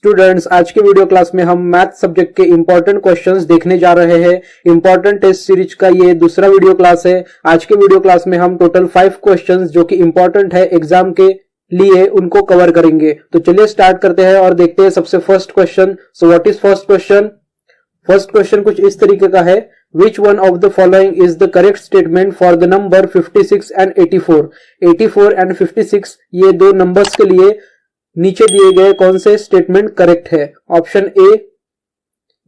Students, आज के video class में हम मैथ सब्जेक्ट के इंपॉर्टेंट क्वेश्चंस देखने जा रहे हैं। इंपॉर्टेंट टेस्ट सीरीज का ये दूसरा वीडियो क्लास है। आज के वीडियो क्लास में हम टोटल 5 क्वेश्चंस जो कि इंपॉर्टेंट है एग्जाम के लिए उनको कवर करेंगे। तो चलिए स्टार्ट करते हैं और देखते हैं सबसे first question. So what is first question? First question कुछ इस तरीके का है, Which one of the following is the correct statement for the number 56 and 84? 84 and 56 ये दो नंबर्स के लिए नीचे दिए गए कौन से स्टेटमेंट करेक्ट है? Option A,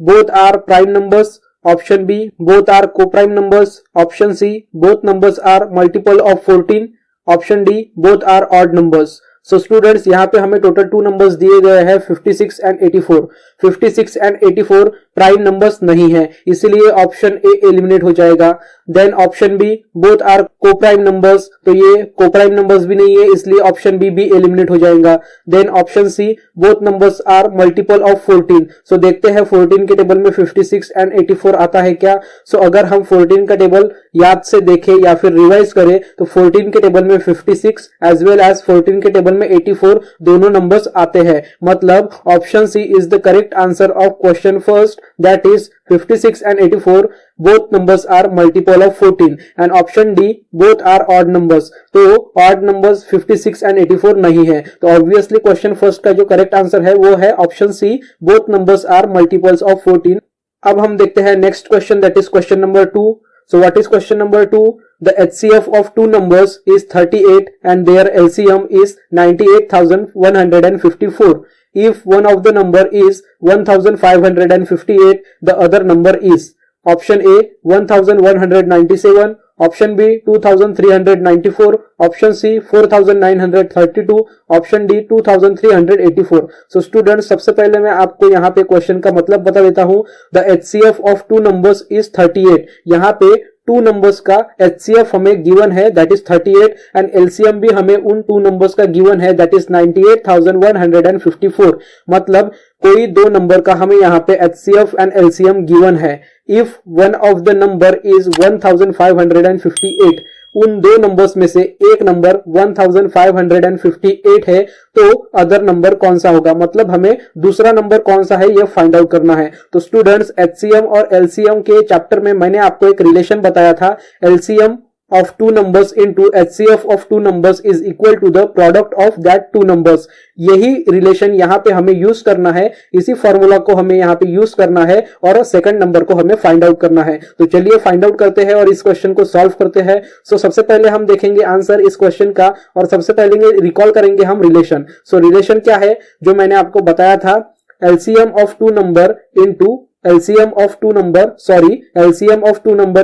both are prime numbers. Option B, both are को prime numbers. Option C, both numbers are multiple of 14। Option D, both are odd numbers. So students, यहाँ पे हमें टोटल 2 नंबर्स दिए गए हैं 56 and 84। 56 and 84 prime numbers नहीं है, इसीलिए ऑप्शन ए एलिमिनेट हो जाएगा। Then option B, both are को प्राइम नंबर्स, तो ये को प्राइम नंबर्स भी नहीं है, इसलिए ऑप्शन बी भी एलिमिनेट हो जाएगा। Then option C, both numbers are multiple of 14। So देखते हैं 14 के टेबल में 56 एंड 84 आता है क्या। सो अगर हम 14 का टेबल याद से देखें या फिर रिवाइज करें तो 14 के टेबल में 56 एज वेल एज 14 के टेबल में 84 दोनों नंबर्स आते हैं। मतलब option C is the correct answer of question first, that is 56 and 84 both numbers are multiple of 14 and option D both are odd numbers। तो odd numbers 56 and 84 नहीं है, तो obviously क्वेश्चन फर्स्ट का जो correct answer है वो है option C, both numbers are multiples of 14। अब हम देखते हैं next question, that is question number 2। So what is question number 2? The HCF of two numbers is 38 and their LCM is 98,154. If one of the number is 1,558, the other number is option A 1,197, option B 2,394, option C 4,932, option D 2,384। So students, सबसे पहले मैं आपको यहाँ पे question का मतलब बता देता हूँ। The HCF of two numbers is 38। यहाँ पे 2 नंबर्स का HCF हमें गिवन है, दैट इज 38 एंड LCM भी हमें उन 2 नंबर्स का गिवन है, दैट इज 98,154। मतलब कोई 2 नंबर का हमें यहाँ पे HCF एंड LCM गिवन है। If one of the number is 1558, उन 2 नंबर्स में से एक नंबर 1558 है, तो अदर नंबर कौन सा होगा, मतलब हमें दूसरा नंबर कौन सा है ये फाइंड आउट करना है। तो स्टूडेंट्स, HCM और LCM के चैप्टर में मैंने आपको एक रिलेशन बताया था, LCM of two numbers into HCF of two numbers is equal to the product of that two numbers। यही रिलेशन यहाँ पे हमें यूज करना है, इसी फॉर्मूला को हमें यहाँ पे यूज करना है और सेकंड नंबर को हमें फाइंड आउट करना है। तो चलिए फाइंड आउट करते हैं और इस क्वेश्चन को सॉल्व करते हैं। सो सबसे पहले हम देखेंगे आंसर इस क्वेश्चन का और सबसे पहले रिकॉल करेंगे हम रिलेशन। सो रिलेशन क्या है जो मैंने आपको बताया था, LCM of two number into LCM of two number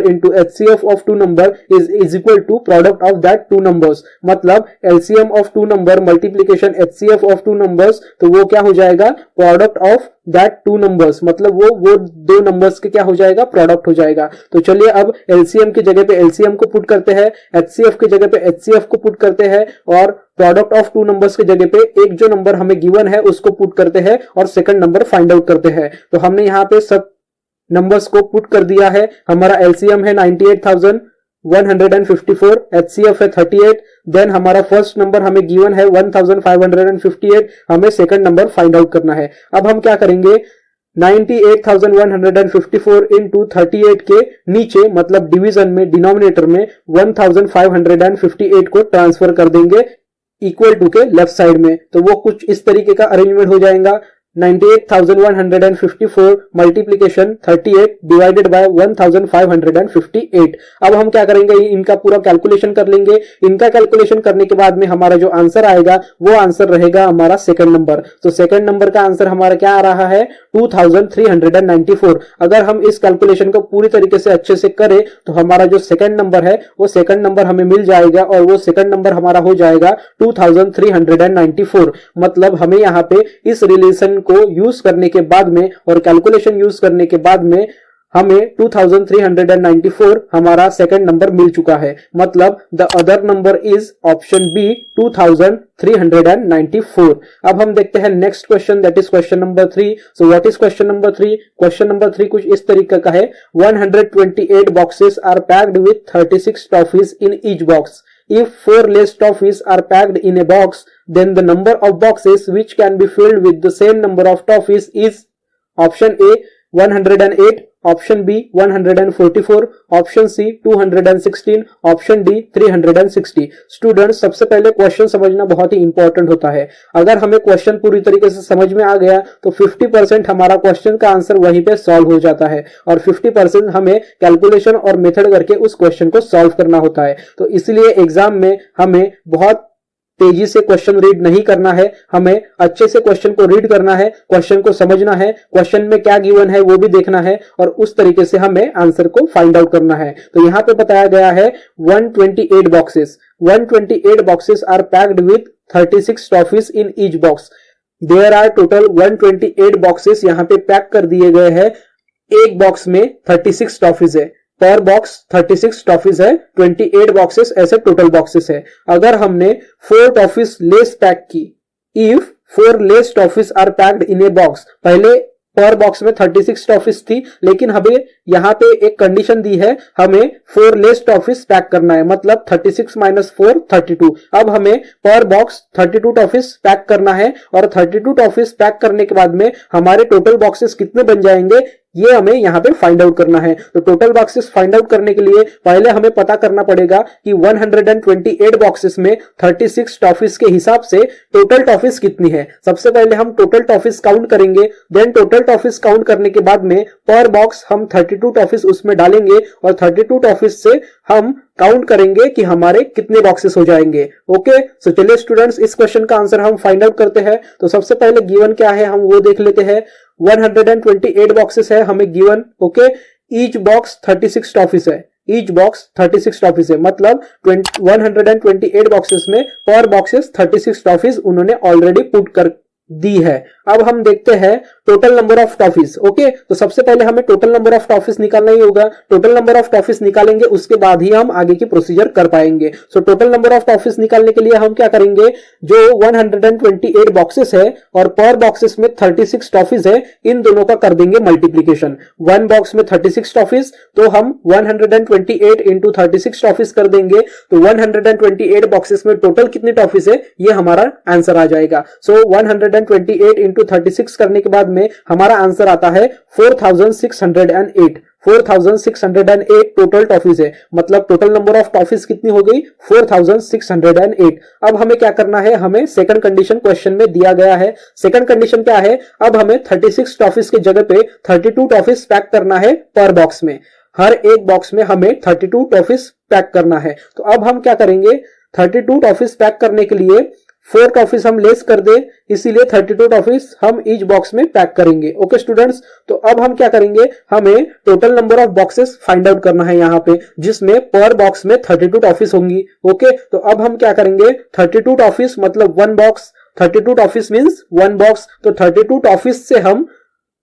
into HCF of two number is equal to product of that two numbers। मतलब LCM of two number multiplication HCF of two numbers, तो वो क्या हो जाएगा, product of that 2 numbers. मतलब वो 2 numbers के क्या हो जाएगा, प्रोडक्ट हो जाएगा। तो चलिए अब LCM की जगह पे LCM को पुट करते हैं, HCF की जगह पे HCF को पुट करते हैं और प्रोडक्ट ऑफ 2 नंबर्स की जगह पे एक जो नंबर हमें गिवन है उसको पुट करते हैं और सेकंड नंबर फाइंड आउट करते हैं। तो हमने यहाँ पे सब नंबर्स को पुट कर दिया है। हमारा LCM है 98,154, HCF है 38, देन हमारा फर्स्ट नंबर हमें गिवन है 1558, हमें सेकंड नंबर फाइंड आउट करना है। अब हम क्या करेंगे, 98,154 इंटू 38 के नीचे मतलब डिवीजन में डिनोमिनेटर में 1558 को ट्रांसफर कर देंगे इक्वल टू के लेफ्ट साइड में। तो वो कुछ इस तरीके का अरेंजमेंट हो जाएगा, 98,154 मल्टीप्लीकेशन 38 डिवाइडेड बाय 1558। अब हम क्या करेंगे, इनका पूरा कैलकुलेशन कर लेंगे। इनका कैलकुलेशन करने के बाद में हमारा जो आंसर आएगा वो आंसर रहेगा हमारा सेकंड नंबर। तो सेकंड नंबर का आंसर हमारा क्या आ रहा है, 2394। अगर हम इस कैलकुलेशन को पूरी तरीके से अच्छे से करें तो हमारा जो सेकंड नंबर है वो सेकंड नंबर हमें मिल जाएगा और वो सेकंड नंबर हमारा हो जाएगा 2394। मतलब हमें यहाँ पे इस रिलेशन को यूज करने के बाद में और कैलकुलेशन यूज करने के बाद में हमें 2394 हमारा सेकंड नंबर मिल चुका है। मतलब the other number is option B 2394। अब हम देखते हैं next question, that is question number 3। So what is question number 3? Question number 3 कुछ इस तरीके का है, 128 boxes are packed with 36 toffees in each box. If 4 less toffees are packed in a box, then the number of boxes which can be filled with the same number of toffees is option A 108, option B 144, option C 216, option D 360। Students, सबसे पहले question समझना बहुत ही important होता है। अगर हमें question पूरी तरीके से समझ में आ गया तो 50% हमारा क्वेश्चन का आंसर वहीं पे सॉल्व हो जाता है और 50% हमें कैलकुलेशन और मेथड करके उस क्वेश्चन को सॉल्व करना होता है। तो इसलिए एग्जाम में हमें बहुत तेजी से क्वेश्चन रीड नहीं करना है, हमें अच्छे से क्वेश्चन को रीड करना है, क्वेश्चन को समझना है, क्वेश्चन में क्या गिवन है वो भी देखना है और उस तरीके से हमें आंसर को फाइंड आउट करना है। तो यहां पे बताया गया है 128 boxes 128 boxes are packed with 36 toffees in each box. There are total 128 boxes यहाँ पे पैक कर दिए गए हैं। एक बॉक्स में 36 टॉफीज है, पर बॉक्स 36 टॉफीज है, 28 बॉक्सेस ऐसे टोटल बॉक्सेस है। अगर हमने 4 टॉफीज लेस पैक की, if 4 less toffees are packed in a box, पहले पर बॉक्स में 36 टॉफीज थी लेकिन हमें यहाँ पे एक कंडीशन दी है, हमें 4 लेस टॉफीज पैक करना है, मतलब 36 - 4 32। अब हमें पर बॉक्स 32 टॉफीज पैक करना है और 32 टॉफीज पैक करने के बाद में हमारे टोटल बॉक्सेस कितने बन जाएंगे ये हमें यहाँ पे फाइंड आउट करना है। तो टोटल बॉक्सेस फाइंड आउट करने के लिए पहले हमें पता करना पड़ेगा कि 128 बॉक्सेस में 36 टॉफीज के हिसाब से टोटल टॉफीज कितनी है। सबसे पहले हम टोटल टॉफीज काउंट करेंगे, देन टोटल टॉफीज काउंट करने के बाद में पर बॉक्स हम 32 टॉफीज उसमें डालेंगे और 32 टॉफीज से हम काउंट करेंगे कि हमारे कितने बॉक्सेस हो जाएंगे। ओके, सो चलिए स्टूडेंट्स, इस क्वेश्चन का आंसर हम फाइंड आउट करते हैं। तो सबसे पहले गिवन क्या है हम वो देख लेते हैं। 128 बॉक्सेस है हमें given. Okay, each box 36 toffees है, ईच बॉक्स 36 टॉफीज है, मतलब 128 बॉक्सेस में पर बॉक्सेस 36 टॉफीज उन्होंने ऑलरेडी पुट कर दी है। अब हम देखते हैं total number of toffees. Okay, तो सबसे पहले हमें टोटल नंबर ऑफ टॉफीज निकालना ही होगा। टोटल नंबर ऑफ टॉफीज निकालेंगे उसके बाद ही हम आगे की प्रोसीजर कर पाएंगे। So total number of toffees निकालने के लिए हम क्या करेंगे, जो 128 बॉक्सेस है और पर बॉक्सेस में 36 टॉफीज है, इन दोनों का कर देंगे मल्टीप्लीकेशन। 1 बॉक्स में 36 टॉफीज तो हम 128 इंटू 36 टॉफीज कर देंगे, तो 128 बॉक्सेस में टोटल कितनी टॉफीज है ये हमारा आंसर आ जाएगा। सो 128 इंटू 36 करने के बाद में हमारा आंसर आता है 4608। 4608 टोटल टॉफीज है, मतलब टोटल नंबर ऑफ टॉफीज कितनी हो गई 4608। अब हमें क्या करना है, हमें सेकंड कंडीशन क्वेश्चन में दिया गया है। सेकंड कंडीशन क्या है, अब हमें 36 टॉफीज की जगह पे 32 टॉफीज पैक करना है पर बॉक्स में। हर एक बॉक्स में हमें 32 टॉफीज पैक करना है। तो अब हम क्या करेंगे, 32 टॉफीज पैक करने के लिए 4 टॉफीज हम लेस कर दे, इसीलिए 32 टॉफीज हम ईच बॉक्स में पैक करेंगे। ओके स्टूडेंट्स, तो अब हम क्या करेंगे, हमें total number of boxes find out करना है यहाँ पे, जिसमें पर बॉक्स में 32 टॉफीज होंगी। ओके, तो अब हम क्या करेंगे, 32 टॉफीज मतलब 1 बॉक्स, 32 टॉफीज मींस 1 बॉक्स, तो 32 टॉफीज से हम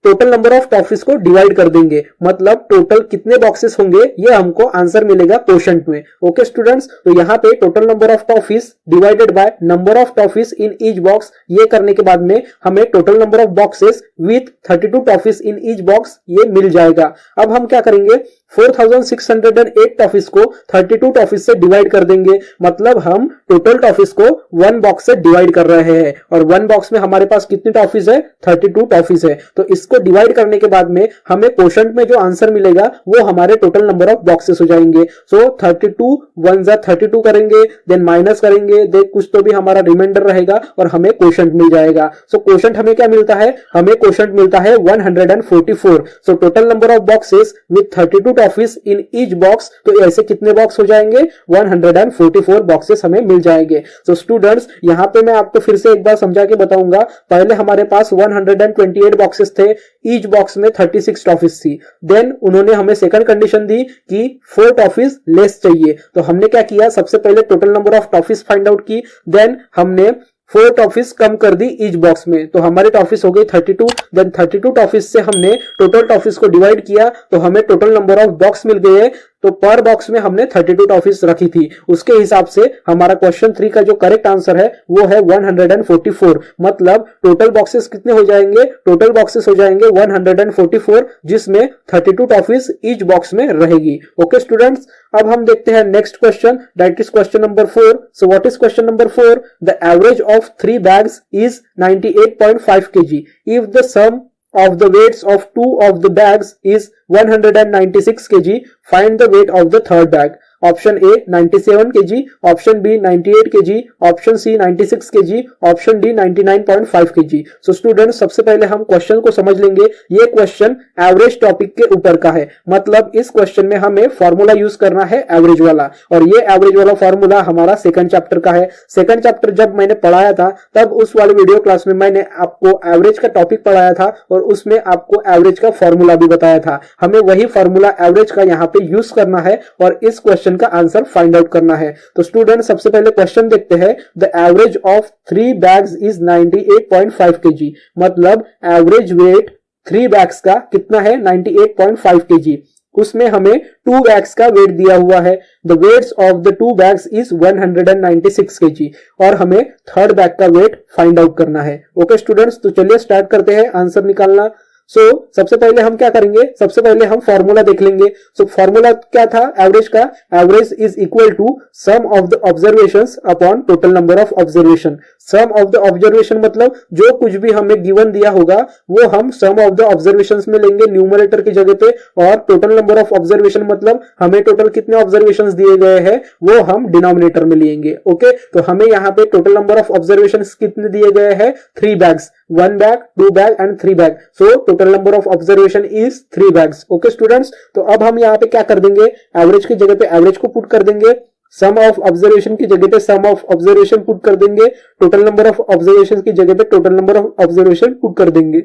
टोटल नंबर ऑफ टॉफीज को डिवाइड कर देंगे, मतलब टोटल कितने बॉक्सेस होंगे ये हमको आंसर मिलेगा क्वोशंट में। ओके स्टूडेंट्स, तो यहाँ पे total number of toffees divided by number of toffees in each box, ये करने के बाद में हमें total number of boxes with 32 toffees in each box ये मिल जाएगा। अब हम क्या करेंगे, 4608 टॉफीज को 32 टॉफीज से डिवाइड कर देंगे, मतलब हम टोटल टॉफीज को 1 बॉक्स से डिवाइड कर रहे हैं और 1 बॉक्स में हमारे पास कितनी टॉफीज है, 32 टॉफीज है। तो इसको डिवाइड करने के बाद में हमें क्वोशंट में जो आंसर मिलेगा वो हमारे टोटल नंबर ऑफ बॉक्सेस हो जाएंगे। सो 32 1 जा 32 करेंगे, देन माइनस करेंगे, देन कुछ तो भी हमारा रिमाइंडर रहेगा और हमें क्वोशंट मिल जाएगा। सो क्वोशंट हमें क्या मिलता है, हमें क्वोशंट मिलता है 144। So total number of boxes with 32 toffees in each box, तो ऐसे कितने बॉक्स हो जाएंगे, 144 बॉक्सेस हमें मिल जाएंगे। सो स्टूडेंट्स, यहां पे मैं आपको फिर से एक बार समझा के बताऊंगा। पहले हमारे पास 128 बॉक्सेस थे, ईच बॉक्स में 36 टॉफीज थी, देन उन्होंने हमें सेकंड कंडीशन दी कि 4 टॉफीज लेस चाहिए, तो हमने क्या किया, सबसे पहले total number of toffees find out की, देन हमने 4 टॉफीज कम कर दी ईच बॉक्स में, तो हमारी टॉफीज हो गई 32। देन 32 टॉफीज से हमने टोटल टॉफीज को डिवाइड किया, तो हमें टोटल नंबर ऑफ बॉक्स मिल गए तो पर बॉक्स में हमने 32 टॉफीज रखी थी, उसके हिसाब से हमारा क्वेश्चन 3 का जो करेक्ट आंसर है वो है 144। मतलब टोटल बॉक्सेस कितने हो जाएंगे, टोटल बॉक्सेस हो जाएंगे 144, जिसमें 32 टॉफीज ईच बॉक्स में रहेगी। ओके स्टूडेंट्स, अब हम देखते हैं next question, that is question number 4। So what is question number 4? The average of 3 bags is 98.5 kg. If the sum of the weights of 2 of the bags is 196 kg, find the weight of the third bag. Option A 97 kg, option B 98 kg, option C 96 kg, option D 99.5 kg। So student, सबसे पहले हम question को समझ लेंगे। ये question average topic के ऊपर का है, मतलब इस क्वेश्चन में हमें फॉर्मूला यूज करना है एवरेज वाला, और ये एवरेज वाला फॉर्मूला हमारा सेकंड चैप्टर का है। सेकंड चैप्टर जब मैंने पढ़ाया था तब उस वाले वीडियो क्लास में मैंने आपको एवरेज का टॉपिक पढ़ाया था और उसमें आपको एवरेज का फॉर्मूला भी बताया था। हमें वही फॉर्मूला एवरेज का यहाँ पे यूज करना है और इस क्वेश्चन का आंसर फाइंड आउट करना है। तो स्टूडेंट, सबसे पहले क्वेश्चन देखते हैं। The average of 3 bags is 98.5 kg, मतलब एवरेज वेट 3 bags का कितना है, 98.5 kg। उसमें हमें 2 bags का वेट दिया हुआ है। The weights of the 2 bags is 196 kg और हमें थर्ड बैग का वेट फाइंड आउट करना है। ओके स्टूडेंट्स, तो चलिए स्टार्ट करते हैं आंसर निकालना। सबसे पहले हम क्या करेंगे, सबसे पहले हम फॉर्मूला देख लेंगे। फॉर्मूला क्या था एवरेज का? Average is equal to sum of the observations upon total number of observation. Sum of the observation मतलब जो कुछ भी हमें गिवन दिया होगा वो हम सम ऑफ द ऑब्जर्वेशंस में लेंगे न्यूमरेटर की जगह पे, और टोटल नंबर ऑफ ऑब्जर्वेशन मतलब हमें टोटल कितने ऑब्जर्वेशंस दिए गए हैं वो हम डिनोमिनेटर में लेंगे। ओके, तो हमें यहाँ पे टोटल नंबर ऑफ ऑब्जर्वेशंस कितने दिए गए हैं? 3 bags, 1 bag, 2 bag and 3 bag। So total number of observation is 3 bags। Okay students, तो अब हम यहाँ पे क्या कर देंगे, एवरेज की जगह पे एवरेज को पुट कर देंगे, सम ऑफ ऑब्जर्वेशन की जगह पे सम ऑफ ऑब्जर्वेशन पुट कर देंगे, टोटल नंबर ऑफ ऑब्जर्वेशन की जगह पे total number of observation put कर देंगे।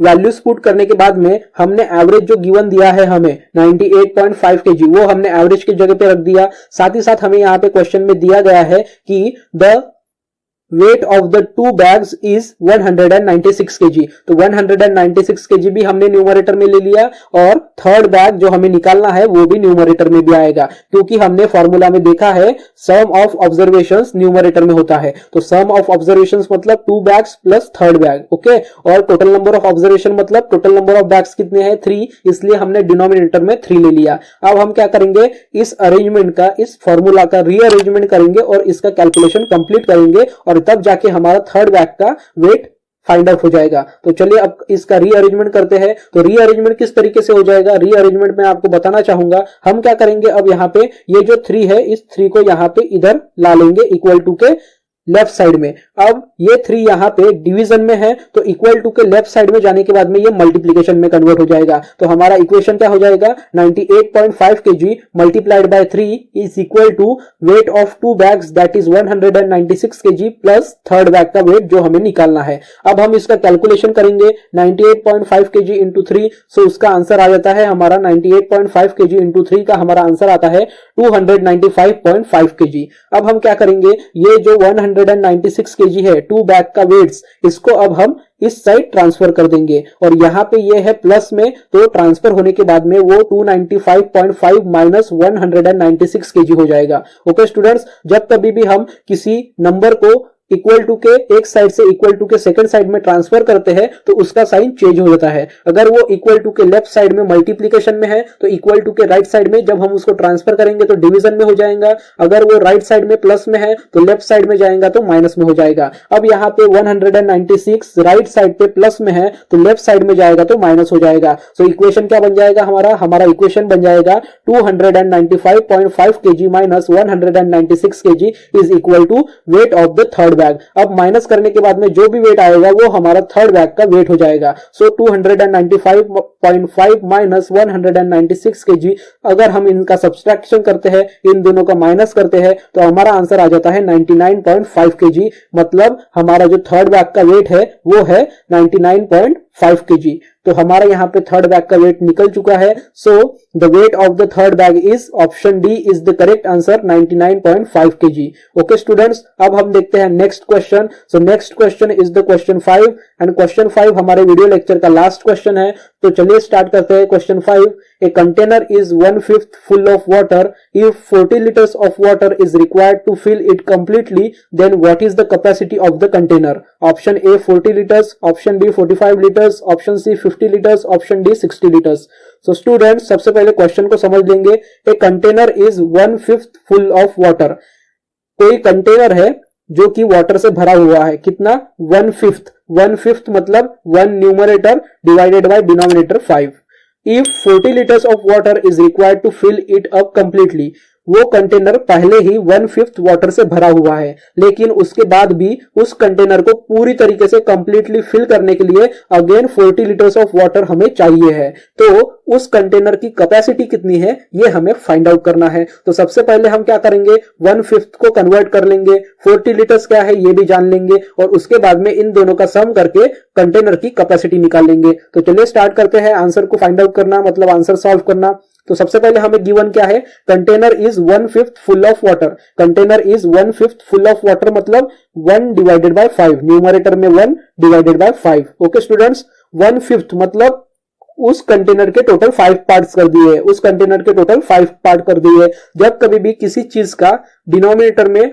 वैल्यूज पुट करने के बाद में हमने एवरेज जो गिवन दिया है हमें 98.5 kg वो हमने एवरेज की जगह पे रख दिया। साथ ही साथ हमें यहाँ पे क्वेश्चन में दिया गया है कि the weight of the 2 bags is 196 kg। तो 196 kg भी हमने न्यूमरेटर में ले लिया और थर्ड बैग जो हमें निकालना है वो भी न्यूमरेटर में भी आएगा, क्योंकि हमने फॉर्मूला में देखा है सम ऑफ ऑब्जर्वेशंस न्यूमरेटर में होता है। तो सम ऑफ ऑब्जर्वेशंस मतलब 2 bags plus third bag. Okay, और टोटल नंबर ऑफ ऑब्जर्वेशन मतलब टोटल नंबर ऑफ बैग्स कितने हैं? 3, इसलिए हमने डिनोमिनेटर में 3 ले लिया। अब हम क्या करेंगे, इस अरेंजमेंट का, इस फॉर्मूला का रीअरेंजमेंट करेंगे और इसका कैलकुलेशन कंप्लीट करेंगे और तब जाके हमारा थर्ड बैग का वेट फाइंड आउट हो जाएगा। तो चलिए अब इसका रीअरेंजमेंट करते हैं। तो रीअरेंजमेंट किस तरीके से हो जाएगा, रीअरेंजमेंट मैं आपको बताना चाहूंगा। हम क्या करेंगे, अब यहाँ पे ये जो 3 है इस 3 को यहाँ पे इधर ला लेंगे इक्वल टू के लेफ्ट साइड में। अब ये 3 यहाँ पे डिवीजन में है तो इक्वल टू के लेफ्ट साइड में जाने के बाद में ये मल्टीप्लीकेशन में कन्वर्ट हो जाएगा। तो हमारा इक्वेशन क्या हो जाएगा, 98.5 kg multiplied by 3 is equal to weight of 2 bags that is 196 kg plus third bag का वेट जो हमें निकालना है। अब हम इसका कैलकुलेशन करेंगे 98.5 kg इंटू 3। सो उसका आंसर आ जाता है हमारा 98.5 kg इंटू 3 का हमारा आंसर आता है 295.5 kg। अब हम क्या करेंगे, ये जो 196 kg है 2 बैग का वेट्स, इसको अब हम इस साइड ट्रांसफर कर देंगे और यहाँ पे ये है प्लस में, तो ट्रांसफर होने के बाद में वो 295.5 माइनस 196 kg हो जाएगा। ओके स्टूडेंट्स, जब कभी भी हम किसी नंबर को इक्वल टू के एक साइड से इक्वल टू के सेकंड साइड में ट्रांसफर करते हैं तो उसका साइन चेंज हो जाता है। अगर वो इक्वल टू के लेफ्ट साइड में मल्टीप्लीकेशन में है तो इक्वल टू के राइट साइड में जब हम उसको ट्रांसफर करेंगे तो डिवीजन में हो जाएगा। अगर वो राइट साइड में प्लस में है तो लेफ्ट साइड में जाएगा तो माइनस में हो जाएगा। अब यहाँ पे 196 राइट साइड पे प्लस में है तो लेफ्ट साइड में जाएगा तो माइनस हो जाएगा। सो इक्वेशन क्या बन जाएगा हमारा इक्वेशन बन जाएगा 295.5 kg minus 196 kg is equal to weight of the third bag. अब माइनस करने के बाद में जो भी वेट आएगा वो हमारा थर्ड बैग का वेट हो जाएगा। सो 295.5 माइनस 196 kg, अगर हम इनका सब्सट्रैक्शन करते हैं, इन दोनों का माइनस करते हैं तो हमारा आंसर आ जाता है 99.5 kg। मतलब हमारा जो थर्ड बैग का वेट है वो है 99.5 kg। तो हमारा यहाँ पे थर्ड बैग का वेट निकल चुका है। So the weight of the third bag is option D is the correct answer 99.5 kg। Okay students, अब हम देखते हैं next question. So next question is the question 5 and question 5 हमारे वीडियो लेक्चर का लास्ट क्वेश्चन है। तो चलिए start करते हैं क्वेश्चन 5। A container is 1/5 full of water. If 40 litres of water is required to fill it completely, then what is the capacity of the container? Option A 40 litres, option B 45 litres, option C 50 litres, option D 60 litres. So students, सबसे पहले question को समझ लेंगे। A container is 1/5 full of water. कोई container है जो कि water से भरा हुआ है, कितना? 1/5। 1/5 मतलब 1 numerator divided by denominator 5। If 40 litres of water is required to fill it up completely, वो कंटेनर पहले ही 1/5 वाटर से भरा हुआ है, लेकिन उसके बाद भी उस कंटेनर को पूरी तरीके से कंप्लीटली फिल करने के लिए अगेन 40 लीटर्स ऑफ वाटर हमें चाहिए है। तो उस कंटेनर की कैपेसिटी कितनी है ये हमें फाइंड आउट करना है। तो सबसे पहले हम क्या करेंगे, 1/5 को कन्वर्ट कर लेंगे, 40 लीटर्स क्या है ये भी जान लेंगे, और उसके बाद में इन दोनों का सम करके कंटेनर की कैपेसिटी निकाल लेंगे। तो चलिए स्टार्ट करते हैं आंसर को फाइंड आउट करना, मतलब आंसर सॉल्व करना। तो सबसे पहले हमें गिवन क्या है, container is 1/5 full of water. Container is 1/5 full of water मतलब 1 डिवाइडेड बाय 5, न्यूमरेटर में 1 डिवाइडेड बाय 5। ओके स्टूडेंट्स, 1/5 मतलब उस कंटेनर के टोटल 5 पार्ट्स कर दिए, उस कंटेनर के टोटल 5 पार्ट कर दिए। जब कभी भी किसी चीज का डिनोमिनेटर में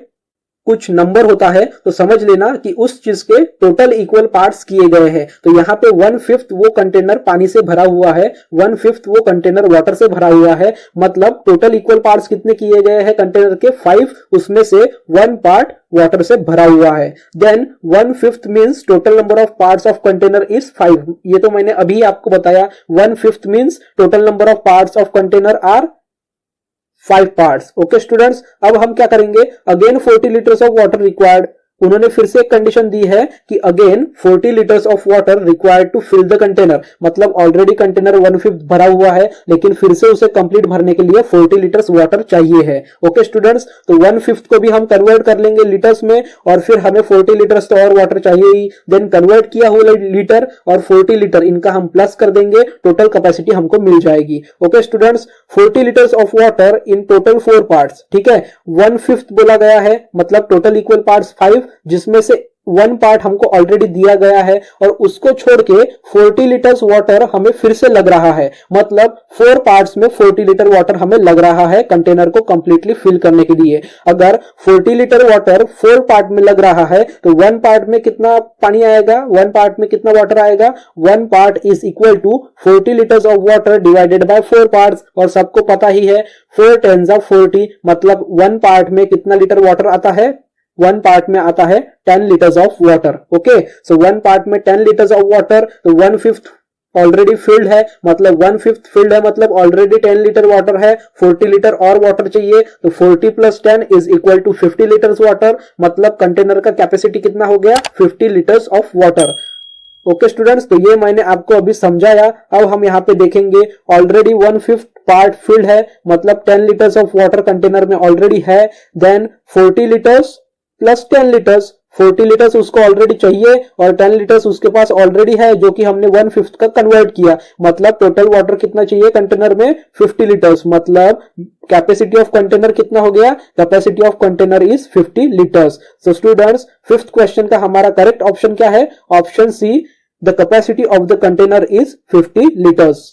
कुछ नंबर होता है तो समझ लेना कि उस चीज के टोटल इक्वल पार्ट्स किए गए हैं। तो यहाँ पे 1/5 वो कंटेनर पानी से भरा हुआ है, 1/5 वो कंटेनर वाटर से भरा हुआ है, मतलब टोटल इक्वल पार्ट्स कितने किए गए हैं कंटेनर के? 5, उसमें से 1 पार्ट वाटर से भरा हुआ है। Then 1/5 means total number of parts of container is 5। ये तो मैंने अभी आपको बताया, 1/5 means total number of parts of container are 5 parts. Okay students, अब हम क्या करेंगे, again 40 litres of water required. उन्होंने फिर से एक कंडीशन दी है कि again 40 litres of water required to fill the container, मतलब ऑलरेडी कंटेनर 1/5 भरा हुआ है, लेकिन फिर से उसे कंप्लीट भरने के लिए 40 लीटर्स वाटर चाहिए है। ओके स्टूडेंट्स, तो 1/5 को भी हम कन्वर्ट कर लेंगे लीटर्स में, और फिर हमें 40 लीटर्स तो और वाटर चाहिए ही। देन कन्वर्ट किया हुआ लीटर और 40 लीटर इनका हम प्लस कर देंगे, टोटल कैपेसिटी हमको मिल जाएगी। Okay students, 40 litres of water in total 4 parts, ठीक है। 1/5 बोला गया है, मतलब टोटल इक्वल पार्ट्स 5, जिसमें से 1 पार्ट हमको ऑलरेडी दिया गया है, और उसको छोड़ के 40 लीटर्स वाटर हमें फिर से लग रहा है, मतलब 4 पार्ट्स में 40 लीटर वाटर हमें लग रहा है कंटेनर को कंप्लीटली फिल करने के लिए। अगर 40 लीटर वाटर 4 पार्ट में लग रहा है तो 1 पार्ट में कितना पानी आएगा, 1 पार्ट में कितना वाटर आएगा? 1 part is equal to 40 litres of water divided by 4 parts, और सबको पता ही है 4 10s of 40, मतलब 1 पार्ट में कितना लीटर वाटर आता है? 1 पार्ट में आता है 10 litres of water. Okay, so 1 part में 10 लीटर्स ऑफ वाटर, तो 1/5 ऑलरेडी फिल्ड है, मतलब 1/5 फिल्ड है, मतलब ऑलरेडी 10 लीटर वाटर है, 40 लीटर और वाटर चाहिए, तो 40 + 10 is equal to 50 litres water, मतलब कंटेनर का कैपेसिटी कितना हो गया? 50 litres of water. Okay students, तो ये मैंने आपको अभी समझाया। अब हम यहाँ पे देखेंगे, ऑलरेडी 1/5 पार्ट फिल्ड है, मतलब 10 लीटर्स ऑफ वाटर कंटेनर में ऑलरेडी है। Then 40 litres plus 10 litres, 40 litres उसको ऑलरेडी चाहिए और 10 लीटर्स उसके पास ऑलरेडी है, जो कि हमने 1/5 का कन्वर्ट किया, मतलब टोटल वाटर कितना चाहिए कंटेनर में? 50 लीटर्स, मतलब कैपेसिटी ऑफ कंटेनर कितना हो गया? Capacity of container is 50 litres. So students, 5th question का हमारा करेक्ट ऑप्शन क्या है? Option C, the capacity of the container is 50 litres.